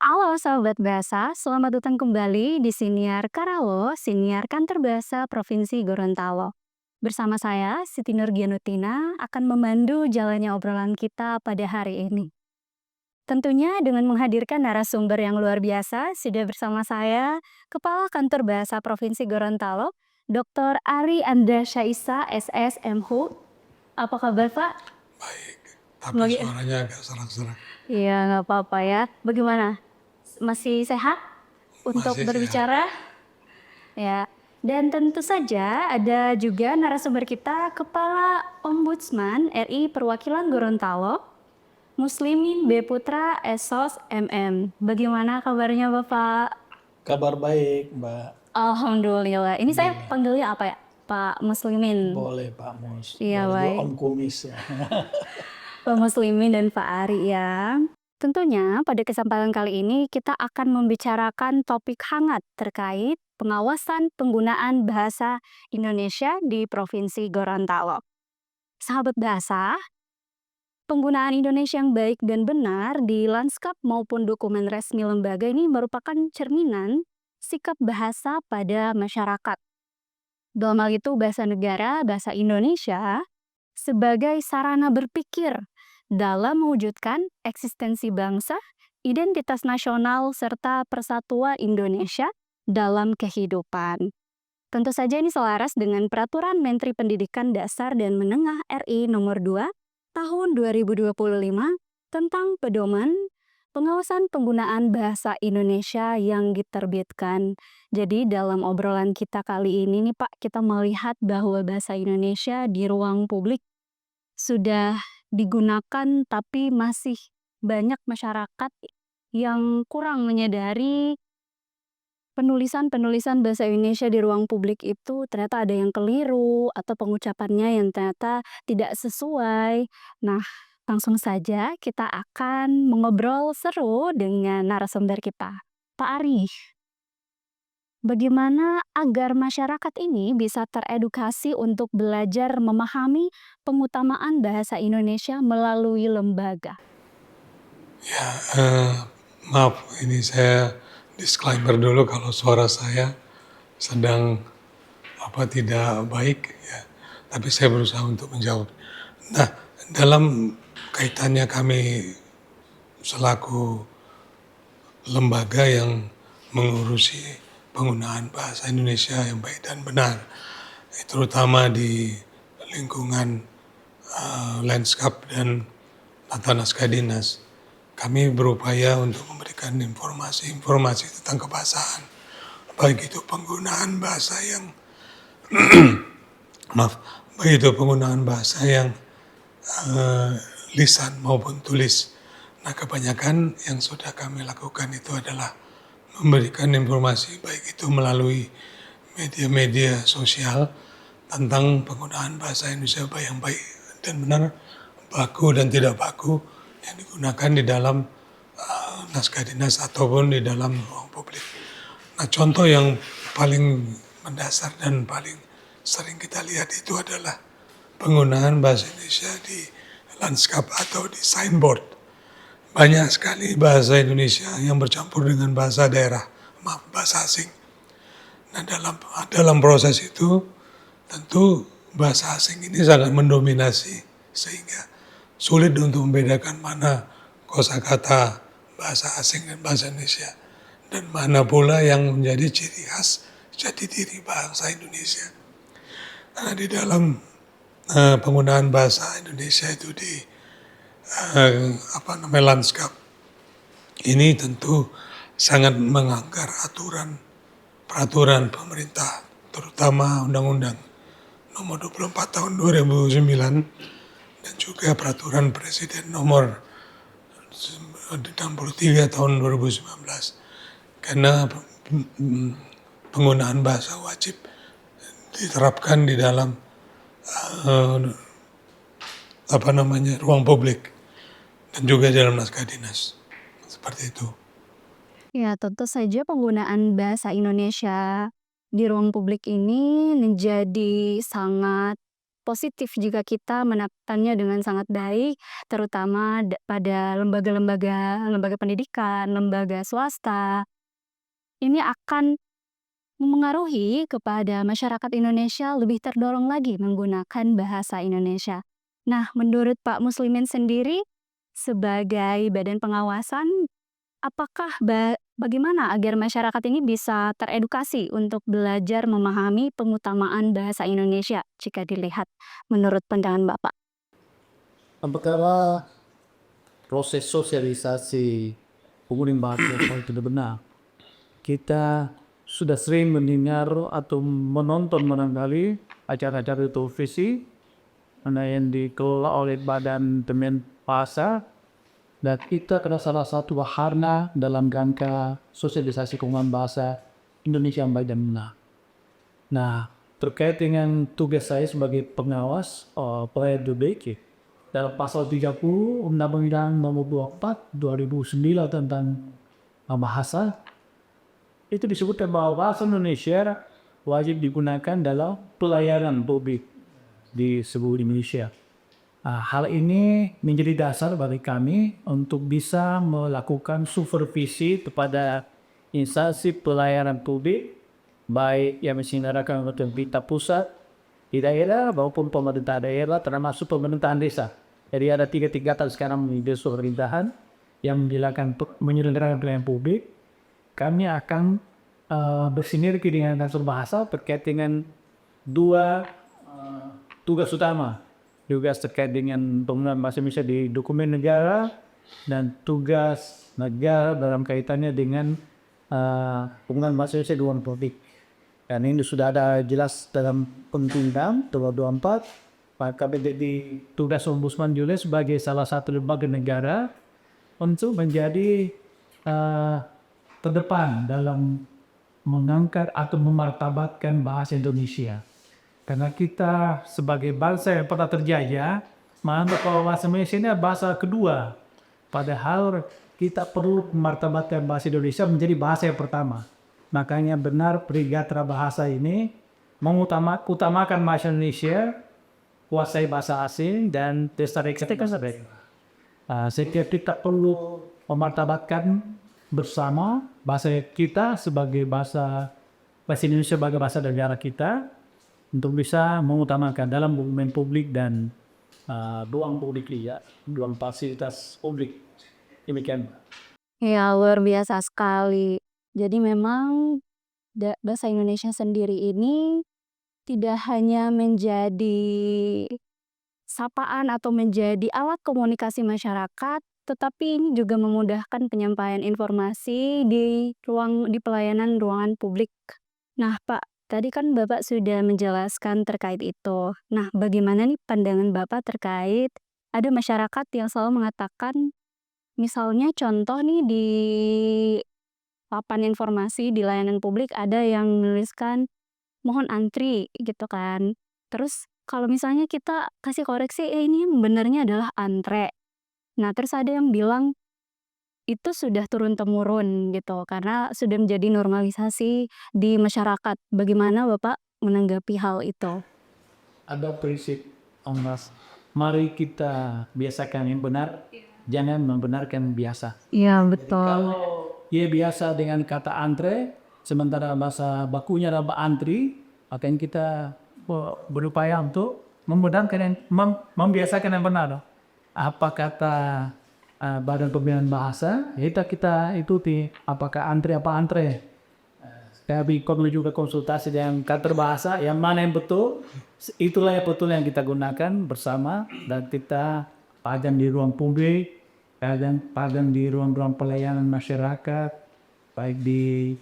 Halo sahabat bahasa, selamat datang kembali di Siniar Karawo, Siniar Kantor Bahasa Provinsi Gorontalo. Bersama saya, Siti Nurgianutina, akan memandu jalannya obrolan kita pada hari ini. Tentunya dengan menghadirkan narasumber yang luar biasa, sudah bersama saya, Kepala Kantor Bahasa Provinsi Gorontalo, Dr. Ari Andra Syaisa, SSMHU. Apa kabar Pak? Baik, tapi Bagi- suaranya agak serak-serak. Iya, nggak apa-apa ya. Bagaimana? Masih sehat untuk Masih sehat. berbicara? Ya, dan tentu saja ada juga narasumber kita, Kepala Ombudsman RI Perwakilan Gorontalo, Muslimin B. Putra Esos MM. Bagaimana kabarnya Bapak? Kabar baik, Mbak. Alhamdulillah. Ini saya Alhamdulillah. panggilnya apa ya? Pak Muslimin. Boleh Pak Mus, Iya, boleh juga baik. Om Kumis ya. Pak Muslimin dan Pak Ari ya. Tentunya pada kesempatan kali ini kita akan membicarakan topik hangat terkait pengawasan penggunaan bahasa Indonesia di Provinsi Gorontalo. Sahabat bahasa, penggunaan Indonesia yang baik dan benar di lanskap maupun dokumen resmi lembaga ini merupakan cerminan sikap bahasa pada masyarakat. Dalam hal itu bahasa negara, bahasa Indonesia sebagai sarana berpikir dalam mewujudkan eksistensi bangsa, identitas nasional, serta persatuan Indonesia dalam kehidupan. Tentu saja ini selaras dengan Peraturan Menteri Pendidikan Dasar dan Menengah RI Nomor 2 Tahun 2025 tentang pedoman pengawasan penggunaan bahasa Indonesia yang diterbitkan. Jadi dalam obrolan kita kali ini nih Pak, kita melihat bahwa bahasa Indonesia di ruang publik sudah digunakan tapi masih banyak masyarakat yang kurang menyadari penulisan-penulisan bahasa Indonesia di ruang publik itu ternyata ada yang keliru atau pengucapannya yang ternyata tidak sesuai. Nah, langsung saja kita akan mengobrol seru dengan narasumber kita. Pak Ari, bagaimana agar masyarakat ini bisa teredukasi untuk belajar memahami pengutamaan bahasa Indonesia melalui lembaga? Ya, maaf ini saya disclaimer dulu kalau suara saya sedang tidak baik ya. Tapi saya berusaha untuk menjawab. Nah, dalam kaitannya kami selaku lembaga yang mengurusi penggunaan bahasa Indonesia yang baik dan benar, terutama di lingkungan Lenskap dan Tata Naskah Dinas, kami berupaya untuk memberikan informasi-informasi tentang kebahasaan, baik itu penggunaan bahasa yang baik itu penggunaan bahasa yang lisan maupun tulis. Nah, kebanyakan yang sudah kami lakukan itu adalah memberikan informasi baik itu melalui media-media sosial tentang penggunaan bahasa Indonesia yang baik dan benar, baku dan tidak baku yang digunakan di dalam naskah dinas ataupun di dalam ruang publik. Nah, contoh yang paling mendasar dan paling sering kita lihat itu adalah penggunaan bahasa Indonesia di lanskap atau di signboard. Banyak sekali bahasa Indonesia yang bercampur dengan bahasa daerah, bahasa asing. Nah, dalam proses itu tentu bahasa asing ini sangat mendominasi sehingga sulit untuk membedakan mana kosakata bahasa asing dan bahasa Indonesia dan mana pula yang menjadi ciri khas jati diri bangsa Indonesia. Karena di dalam penggunaan bahasa Indonesia itu di lanskap ini tentu sangat menganggar peraturan pemerintah, terutama Undang-Undang Nomor 24 Tahun 2009 dan juga Peraturan Presiden Nomor 63 Tahun 2019. Karena penggunaan bahasa wajib diterapkan di dalam ruang publik dan juga dalam naskah dinas. Seperti itu. Ya, tentu saja penggunaan bahasa Indonesia di ruang publik ini menjadi sangat positif jika kita menerapkannya dengan sangat baik, terutama pada lembaga pendidikan, lembaga swasta. Ini akan memengaruhi kepada masyarakat Indonesia lebih terdorong lagi menggunakan bahasa Indonesia. Nah, menurut Pak Muslimin sendiri, sebagai badan pengawasan, apakah bagaimana agar masyarakat ini bisa teredukasi untuk belajar memahami pengutamaan bahasa Indonesia jika dilihat menurut pandangan Bapak? Apakah proses sosialisasi penggunaan bahasa yang tidak benar? Kita sudah sering mendengar atau menonton barangkali acara-acara televisi yang dikelola oleh Badan Pembinaan Bahasa, dan kita adalah salah satu wahana dalam rangka sosialisasi penggunaan bahasa Indonesia yang baik dan benar. Nah, terkait dengan tugas saya sebagai pengawas pelayanan publik, dalam pasal 30 Undang-Undang Nomor 24 2009 tentang bahasa, itu disebutkan bahwa bahasa Indonesia wajib digunakan dalam pelayanan publik di seluruh Indonesia. Hal ini menjadi dasar bagi kami untuk bisa melakukan supervisi kepada instansi pelayanan publik, baik yang menyelenggarakan pemerintah pusat di daerah maupun pemerintah daerah, termasuk pemerintahan desa. Jadi ada 3 tingkatan sekarang di desa pemerintahan yang menyelenggarakan pelayanan publik. Kami akan bersinergi dengan Kantor Bahasa terkait dengan 2 tugas utama. Tugas terkait dengan penggunaan bahasa Indonesia di dokumen negara dan tugas negara dalam kaitannya dengan penggunaan bahasa Indonesia di ruang publik. Dan ini sudah ada jelas dalam Undang-Undang Nomor 24. Maka menjadi tugas Ombudsman juga sebagai salah satu lembaga negara untuk menjadi terdepan dalam mengangkat atau memartabatkan bahasa Indonesia. Karena kita sebagai bangsa yang pernah terjajah, menganggap bahwa bahasa Indonesia ini bahasa kedua. Padahal kita perlu memartabatkan bahasa Indonesia menjadi bahasa yang pertama. Makanya benar Perigatra Bahasa ini mengutamakan bahasa Indonesia, kuasai bahasa asing, dan lestarikan bahasa daerah. Setiap kita perlu memartabatkan bersama bahasa kita sebagai bahasa Indonesia sebagai bahasa negara kita, untuk bisa mengutamakan dalam dokumen publik dan ruang publik, ruang fasilitas publik. Demikian. Ya, luar biasa sekali. Jadi memang bahasa Indonesia sendiri ini tidak hanya menjadi sapaan atau menjadi alat komunikasi masyarakat, tetapi ini juga memudahkan penyampaian informasi di pelayanan ruangan publik. Nah, Pak, tadi kan Bapak sudah menjelaskan terkait itu. Nah, bagaimana nih pandangan Bapak terkait ada masyarakat yang selalu mengatakan, misalnya contoh nih di papan informasi di layanan publik ada yang menuliskan mohon antri gitu kan. Terus kalau misalnya kita kasih koreksi, ini benernya adalah antre. Nah, terus ada yang bilang itu sudah turun-temurun gitu karena sudah menjadi normalisasi di masyarakat. Bagaimana Bapak menanggapi hal itu? Ada prinsip Mas, mari kita biasakan yang benar, jangan membenarkan biasa. Iya, betul. Kalau dia biasa dengan kata antre, sementara bahasa bakunya adalah antri, akan kita berupaya untuk membiasakan yang benar. Apa kata Badan Pembinaan Bahasa, kita ikuti. Apakah antri apa antre. Tapi kami juga konsultasi dengan kantor bahasa, yang mana yang betul, itulah yang betul yang kita gunakan bersama, dan kita padam di ruang publik, padam di ruang-ruang pelayanan masyarakat, baik di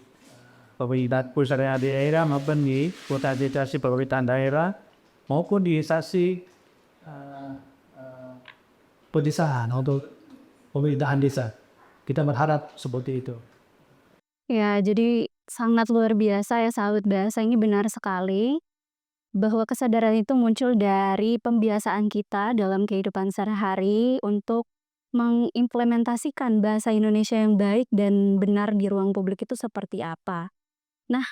pemerintah pusat daerah maupun di kota-kota pemerintahan daerah, maupun di instansi pedesaan atau pemerintahan desa. Kita berharap seperti itu. Ya, jadi sangat luar biasa ya sahabat bahasa, ini benar sekali bahwa kesadaran itu muncul dari pembiasaan kita dalam kehidupan sehari-hari untuk mengimplementasikan bahasa Indonesia yang baik dan benar di ruang publik itu seperti apa. Nah,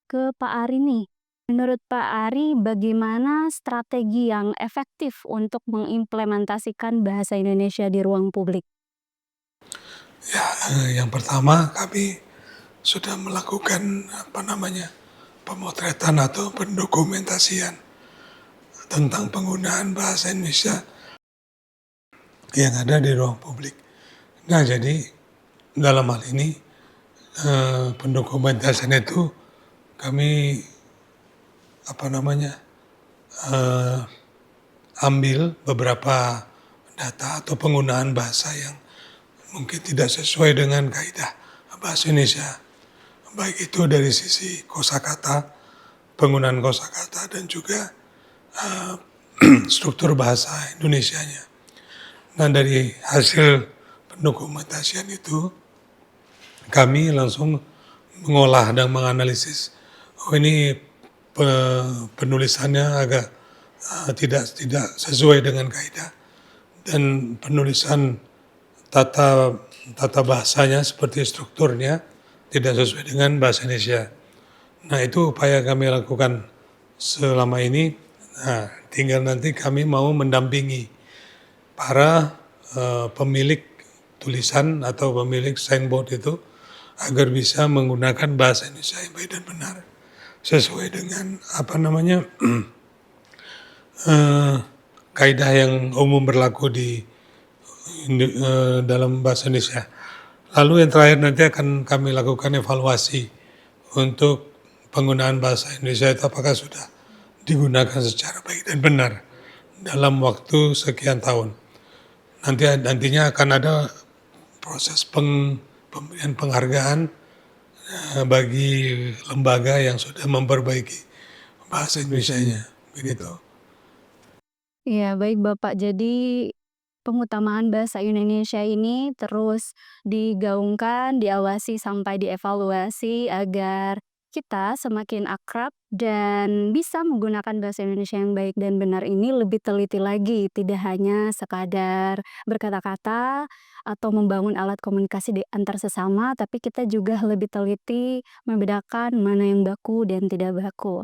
ke Pak Ari nih, Menurut Pak Ari, bagaimana strategi yang efektif untuk mengimplementasikan bahasa Indonesia di ruang publik? Ya, yang pertama kami sudah melakukan pemotretan atau pendokumentasian tentang penggunaan bahasa Indonesia yang ada di ruang publik. Nah, jadi dalam hal ini pendokumentasian itu kami eh, ambil beberapa data atau penggunaan bahasa yang mungkin tidak sesuai dengan kaidah bahasa Indonesia, baik itu dari sisi kosakata, penggunaan kosakata dan juga struktur bahasa Indonesianya. Nah, dari hasil pendokumentasian itu kami langsung mengolah dan menganalisis, oh ini penulisannya agak tidak sesuai dengan kaidah, dan penulisan tata bahasanya seperti strukturnya tidak sesuai dengan bahasa Indonesia. Nah, itu upaya kami lakukan selama ini. Nah, tinggal nanti kami mau mendampingi para pemilik tulisan atau pemilik signboard itu agar bisa menggunakan bahasa Indonesia yang baik dan benar sesuai dengan kaidah yang umum berlaku di dalam bahasa Indonesia. Lalu yang terakhir nanti akan kami lakukan evaluasi untuk penggunaan bahasa Indonesia itu apakah sudah digunakan secara baik dan benar dalam waktu sekian tahun. Nantinya akan ada proses pemberian penghargaan bagi lembaga yang sudah memperbaiki bahasa Indonesianya, begitu. Ya, baik Bapak. Jadi pengutamaan bahasa Indonesia ini terus digaungkan, diawasi sampai dievaluasi agar kita semakin akrab dan bisa menggunakan bahasa Indonesia yang baik dan benar ini lebih teliti lagi, tidak hanya sekadar berkata-kata atau membangun alat komunikasi di antar sesama, tapi kita juga lebih teliti membedakan mana yang baku dan tidak baku.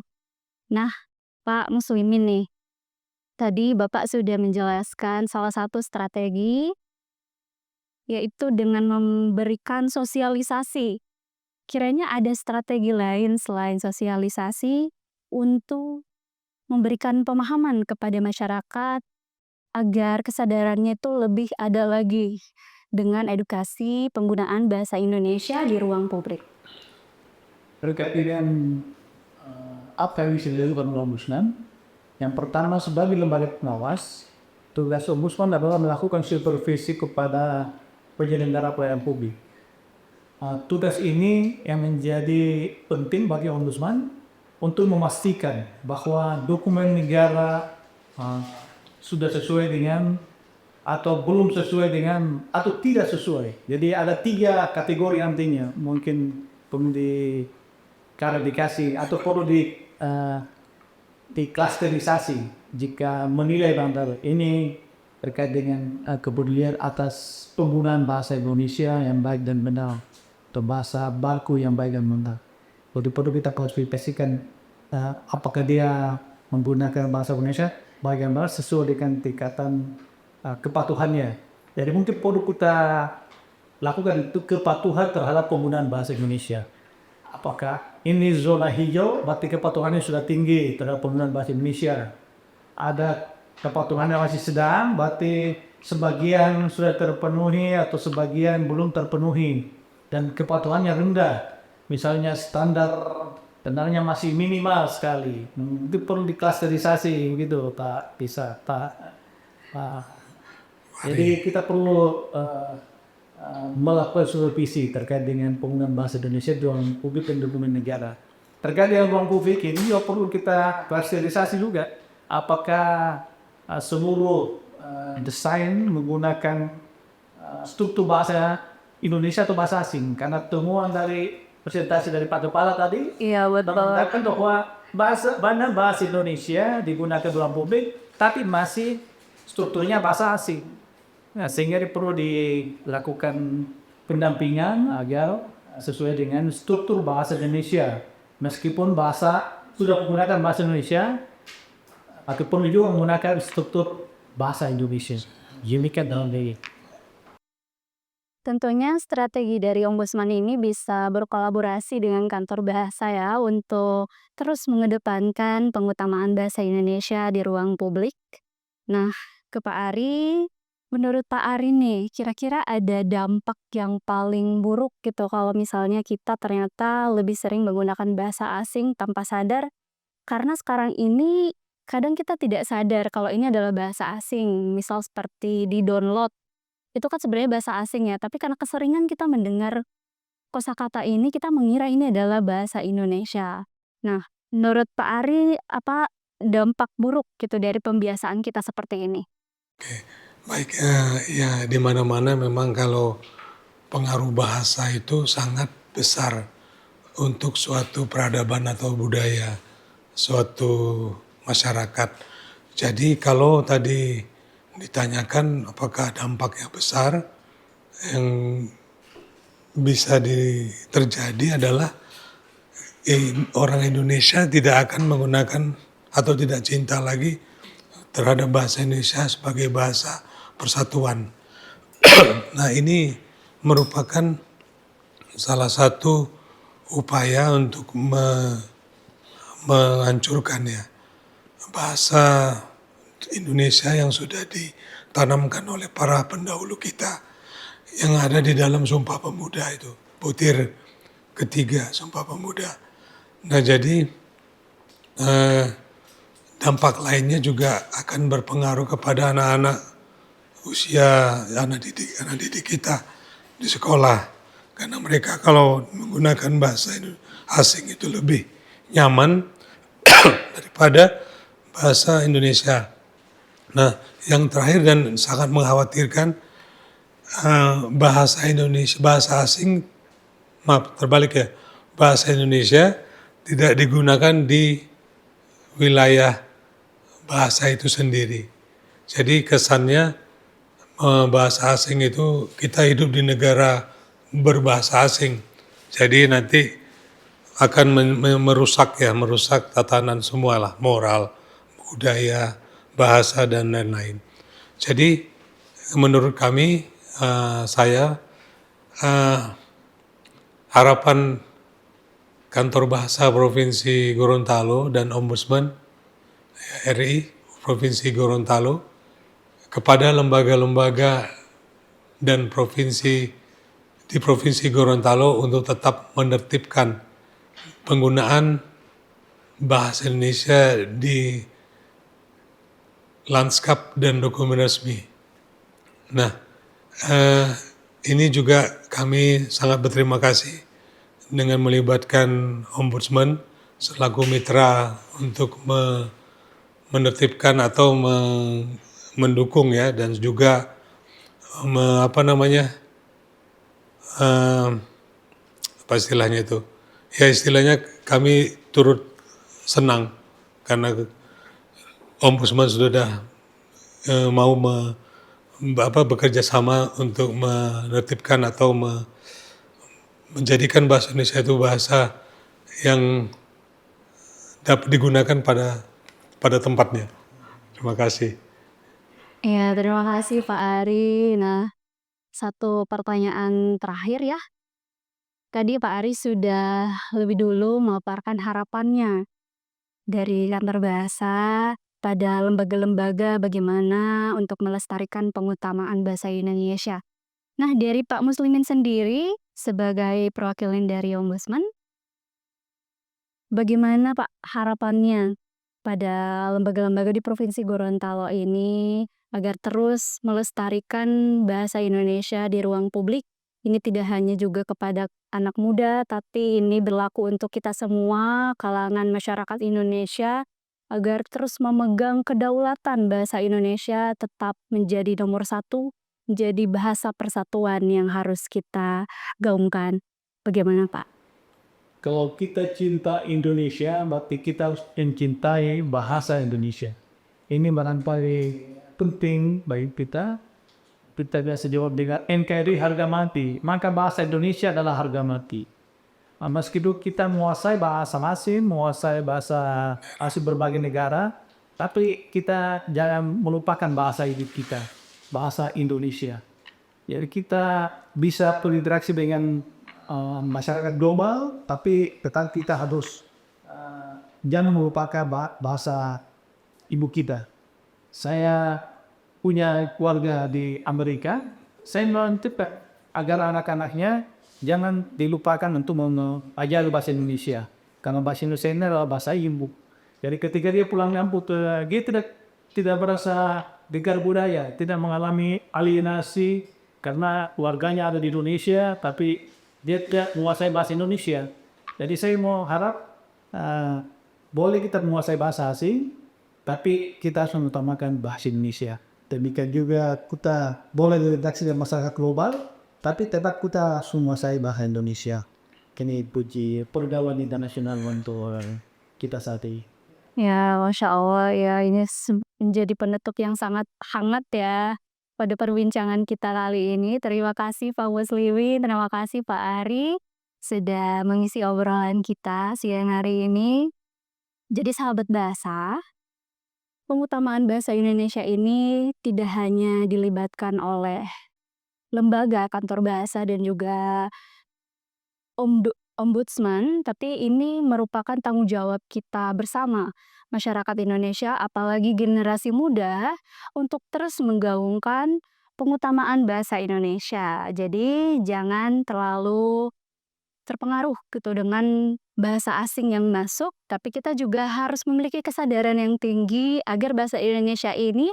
Nah, Pak Muslimin nih, tadi Bapak sudah menjelaskan salah satu strategi, yaitu dengan memberikan sosialisasi. Kiranya ada strategi lain selain sosialisasi untuk memberikan pemahaman kepada masyarakat agar kesadarannya itu lebih ada lagi dengan edukasi penggunaan bahasa Indonesia di ruang publik. Terkait dengan apa yang bisa dilakukan oleh Ombudsman, yang pertama sebagai lembaga pengawas, tugas Ombudsman adalah melakukan supervisi kepada penyelenggara pelayanan publik. Tugas ini yang menjadi penting bagi Ombudsman untuk memastikan bahwa dokumen negara sudah sesuai dengan atau belum sesuai dengan atau tidak sesuai. Jadi ada 3 kategori nantinya, mungkin perlu diklarifikasi atau perlu diklasterisasi jika menilai bandar ini terkait dengan kepedulian atas penggunaan bahasa Indonesia yang baik dan benar atau bahasa baku yang baik dan benar. Perlu kita klasifikasikan apakah dia menggunakan bahasa Indonesia baik dan benar sesuai dengan tingkatan kepatuhannya. Jadi mungkin perlu kita lakukan itu kepatuhan terhadap penggunaan bahasa Indonesia. Apakah ini zona hijau, berarti kepatuhannya sudah tinggi terhadap penggunaan bahasa Indonesia. Ada kepatuhannya masih sedang, berarti sebagian sudah terpenuhi atau sebagian belum terpenuhi. Dan kepatuhannya rendah, misalnya standarnya masih minimal sekali. Itu perlu diklasterisasi gitu, Pak. Bisa, Pak. Jadi kita perlu melakukan supervisi terkait dengan penggunaan bahasa Indonesia di ruang publik dan dokumen negara. Terkait dengan ruang publik ini juga perlu kita klasterisasi juga. Apakah seluruh desain menggunakan struktur bahasa Indonesia atau bahasa asing? Karena temuan dari presentasi dari Pak Kepala tadi menunjukkan bahwa bahasa Indonesia digunakan di ruang publik, tapi masih strukturnya bahasa asing. Nah, sehingga perlu dilakukan pendampingan agar sesuai dengan struktur bahasa Indonesia. Meskipun bahasa sudah menggunakan bahasa Indonesia ataupun juga menggunakan struktur bahasa Indonesia. Demikian dalam diri. Tentunya strategi dari Ombudsman ini bisa berkolaborasi dengan kantor bahasa ya untuk terus mengedepankan pengutamaan bahasa Indonesia di ruang publik. Nah, ke Pak Ari, menurut Pak Ari nih, kira-kira ada dampak yang paling buruk gitu kalau misalnya kita ternyata lebih sering menggunakan bahasa asing tanpa sadar, karena sekarang ini kadang kita tidak sadar kalau ini adalah bahasa asing, misal seperti di download itu kan sebenarnya bahasa asing ya, tapi karena keseringan kita mendengar kosakata ini, kita mengira ini adalah bahasa Indonesia. Nah, menurut Pak Ari, apa dampak buruk gitu dari pembiasaan kita seperti ini? Baik, ya di mana-mana memang kalau pengaruh bahasa itu sangat besar untuk suatu peradaban atau budaya suatu masyarakat. Jadi kalau tadi ditanyakan apakah dampaknya besar, yang bisa terjadi adalah orang Indonesia tidak akan menggunakan atau tidak cinta lagi terhadap bahasa Indonesia sebagai bahasa persatuan. Nah, ini merupakan salah satu upaya untuk menghancurkannya bahasa Indonesia yang sudah ditanamkan oleh para pendahulu kita yang ada di dalam Sumpah Pemuda itu, butir ketiga Sumpah Pemuda. Nah, jadi dampak lainnya juga akan berpengaruh kepada anak-anak usia anak didik kita di sekolah, karena mereka kalau menggunakan bahasa asing itu lebih nyaman daripada bahasa Indonesia. Nah, yang terakhir dan sangat mengkhawatirkan, bahasa asing, bahasa Indonesia tidak digunakan di wilayah bahasa itu sendiri. Jadi kesannya bahasa asing itu kita hidup di negara berbahasa asing. Jadi nanti akan merusak tatanan semualah, moral, budaya, bahasa dan lain-lain. Jadi menurut kami, harapan Kantor Bahasa Provinsi Gorontalo dan Ombudsman RI Provinsi Gorontalo kepada lembaga-lembaga dan di Provinsi Gorontalo untuk tetap menertibkan penggunaan bahasa Indonesia di lanskap dan dokumen resmi. Nah, ini juga kami sangat berterima kasih dengan melibatkan Ombudsman selaku mitra untuk menertibkan atau mendukung ya, dan juga istilahnya kami turut senang karena Ombudsman sudah mau bekerja sama untuk menertibkan atau menjadikan bahasa Indonesia itu bahasa yang dapat digunakan pada tempatnya. Terima kasih. Ya, terima kasih Pak Ari. Nah, satu pertanyaan terakhir ya. Tadi Pak Ari sudah lebih dulu memaparkan harapannya dari kantor bahasa pada lembaga-lembaga bagaimana untuk melestarikan pengutamaan bahasa Indonesia. Nah, dari Pak Muslimin sendiri sebagai perwakilan dari Ombudsman, bagaimana Pak harapannya pada lembaga-lembaga di Provinsi Gorontalo ini agar terus melestarikan bahasa Indonesia di ruang publik? Ini tidak hanya juga kepada anak muda, tapi ini berlaku untuk kita semua, kalangan masyarakat Indonesia, agar terus memegang kedaulatan bahasa Indonesia tetap menjadi nomor satu, menjadi bahasa persatuan yang harus kita gaungkan. Bagaimana Pak? Kalau kita cinta Indonesia, berarti kita harus mencintai bahasa Indonesia. Ini barangkali penting bagi kita. Kita biasa jawab dengan NKRI harga mati, maka bahasa Indonesia adalah harga mati. Meskipun kita menguasai bahasa asing, menguasai bahasa asing berbagai negara, tapi kita jangan melupakan bahasa ibu kita, bahasa Indonesia. Jadi kita bisa berinteraksi dengan masyarakat global, tapi tetap kita harus jangan melupakan bahasa ibu kita. Saya punya keluarga di Amerika, saya menitipkan agar anak-anaknya jangan dilupakan untuk mempelajari bahasa Indonesia. Karena bahasa Indonesia ini adalah bahasa ibu. Jadi ketika dia pulang kampung, dia tidak merasa gegar budaya, tidak mengalami alienasi karena keluarganya ada di Indonesia, tapi dia tidak menguasai bahasa Indonesia. Jadi saya mau harap boleh kita menguasai bahasa asing, tapi kita harus mengutamakan bahasa Indonesia. Demikian juga kita boleh berinteraksi dengan masyarakat global, tapi tetap kita harus menguasai bahasa Indonesia. Kini puji pergaulan internasional untuk kita saat ini. Ya, Masya Allah ya, ini menjadi penutup yang sangat hangat ya pada perbincangan kita kali ini. Terima kasih Pak Muslimin, terima kasih Pak Ari sudah mengisi obrolan kita siang hari ini. Jadi sahabat bahasa, pengutamaan bahasa Indonesia ini tidak hanya dilibatkan oleh lembaga kantor bahasa dan juga ombudsman, tapi ini merupakan tanggung jawab kita bersama masyarakat Indonesia, apalagi generasi muda, untuk terus menggaungkan pengutamaan bahasa Indonesia. Jadi jangan terlalu terpengaruh gitu dengan bahasa asing yang masuk, tapi kita juga harus memiliki kesadaran yang tinggi agar bahasa Indonesia ini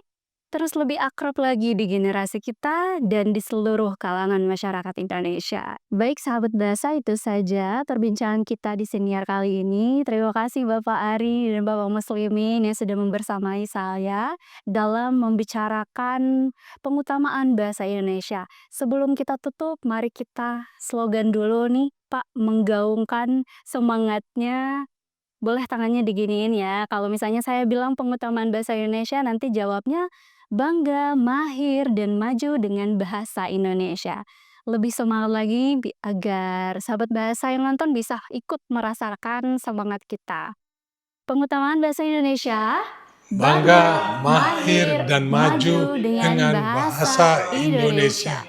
terus lebih akrab lagi di generasi kita dan di seluruh kalangan masyarakat Indonesia. Baik sahabat bahasa, itu saja perbincangan kita di siniar kali ini. Terima kasih Bapak Ari dan Bapak Muslimin yang sudah membersamai saya dalam membicarakan pengutamaan bahasa Indonesia. Sebelum kita tutup, mari kita slogan dulu nih Pak, menggaungkan semangatnya. Boleh tangannya diginiin ya. Kalau misalnya saya bilang pengutamaan bahasa Indonesia, nanti jawabnya bangga, mahir, dan maju dengan bahasa Indonesia. Lebih semangat lagi agar sahabat bahasa yang nonton bisa ikut merasakan semangat kita. Pengutamaan bahasa Indonesia, Bangga, mahir, dan maju dengan bahasa Indonesia.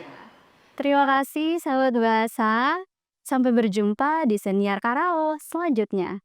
Terima kasih sahabat bahasa. Sampai berjumpa di senior Karao selanjutnya.